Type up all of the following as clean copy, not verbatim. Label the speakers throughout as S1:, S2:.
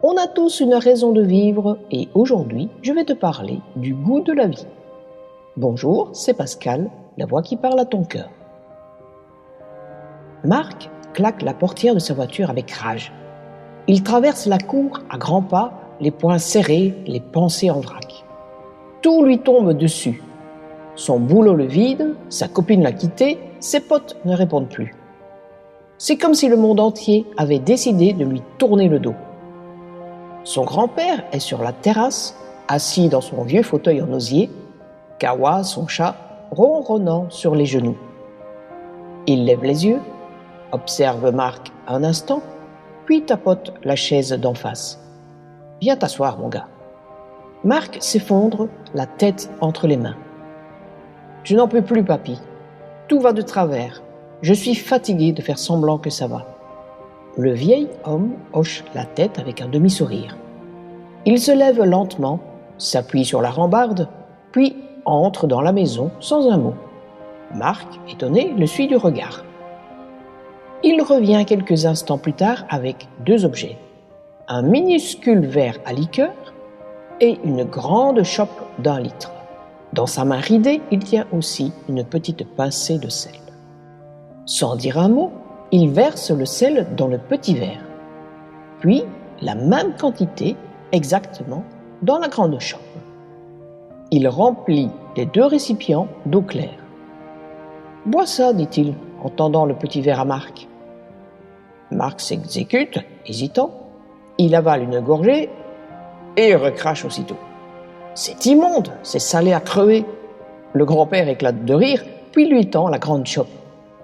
S1: On a tous une raison de vivre et aujourd'hui, je vais te parler du goût de la vie. Bonjour, c'est Pascal, la voix qui parle à ton cœur. Marc claque la portière de sa voiture avec rage. Il traverse la cour à grands pas, les poings serrés, les pensées en vrac. Tout lui tombe dessus. Son boulot le vide, sa copine l'a quitté, ses potes ne répondent plus. C'est comme si le monde entier avait décidé de lui tourner le dos. Son grand-père est sur la terrasse, assis dans son vieux fauteuil en osier, Kawa, son chat, ronronnant sur les genoux. Il lève les yeux, observe Marc un instant, puis tapote la chaise d'en face. « Viens t'asseoir, mon gars. » Marc s'effondre, la tête entre les mains. « Je n'en peux plus, papy. Tout va de travers. Je suis fatigué de faire semblant que ça va. » Le vieil homme hoche la tête avec un demi-sourire. Il se lève lentement, s'appuie sur la rambarde, puis entre dans la maison sans un mot. Marc, étonné, le suit du regard. Il revient quelques instants plus tard avec deux objets. Un minuscule verre à liqueur et une grande chope d'1 litre. Dans sa main ridée, il tient aussi une petite pincée de sel. Sans dire un mot, il verse le sel dans le petit verre. Puis, la même quantité, exactement, dans la grande chope. Il remplit les 2 récipients d'eau claire. « Bois ça, dit-il, en tendant le petit verre à Marc. » Marc s'exécute, hésitant. Il avale une gorgée et recrache aussitôt. « C'est immonde, c'est salé à crever !» Le grand-père éclate de rire, puis lui tend la grande chope.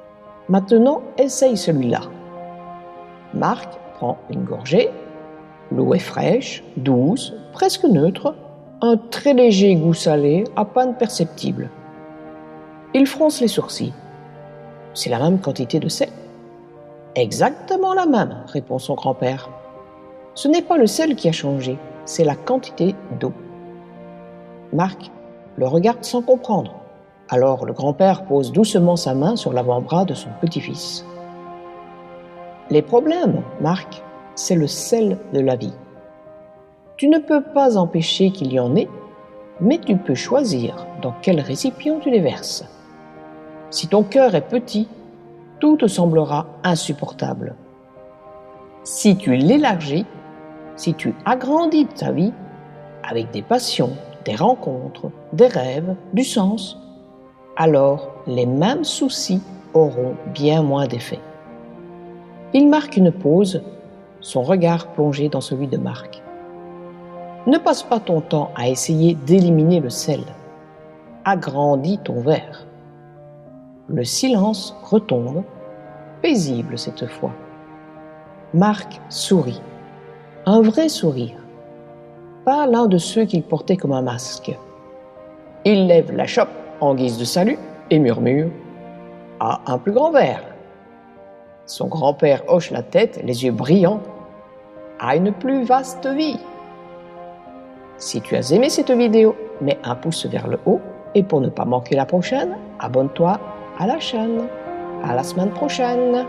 S1: « Maintenant, essaye celui-là. » Marc prend une gorgée. L'eau est fraîche, douce, presque neutre, un très léger goût salé, à peine perceptible. Il fronce les sourcils. « C'est la même quantité de sel. » « Exactement la même, répond son grand-père. Ce n'est pas le sel qui a changé, c'est la quantité d'eau. Marc le regarde sans comprendre. Alors le grand-père pose doucement sa main sur l'avant-bras de son petit-fils. Les problèmes, Marc, c'est le sel de la vie. Tu ne peux pas empêcher qu'il y en ait, mais tu peux choisir dans quel récipient tu les verses. Si ton cœur est petit, tout te semblera insupportable. Si tu l'élargis, si tu agrandis ta vie avec des passions, des rencontres, des rêves, du sens, alors les mêmes soucis auront bien moins d'effet. Il marque une pause, son regard plongé dans celui de Marc. Ne passe pas ton temps à essayer d'éliminer le sel. Agrandis ton verre. Le silence retombe, paisible cette fois. Marc sourit. Un vrai sourire. Pas l'un de ceux qu'il portait comme un masque. Il lève la chope en guise de salut et murmure « À un plus grand verre !» Son grand-père hoche la tête, les yeux brillants. « À une plus vaste vie !» Si tu as aimé cette vidéo, mets un pouce vers le haut et pour ne pas manquer la prochaine, abonne-toi à la chaîne. À la semaine prochaine!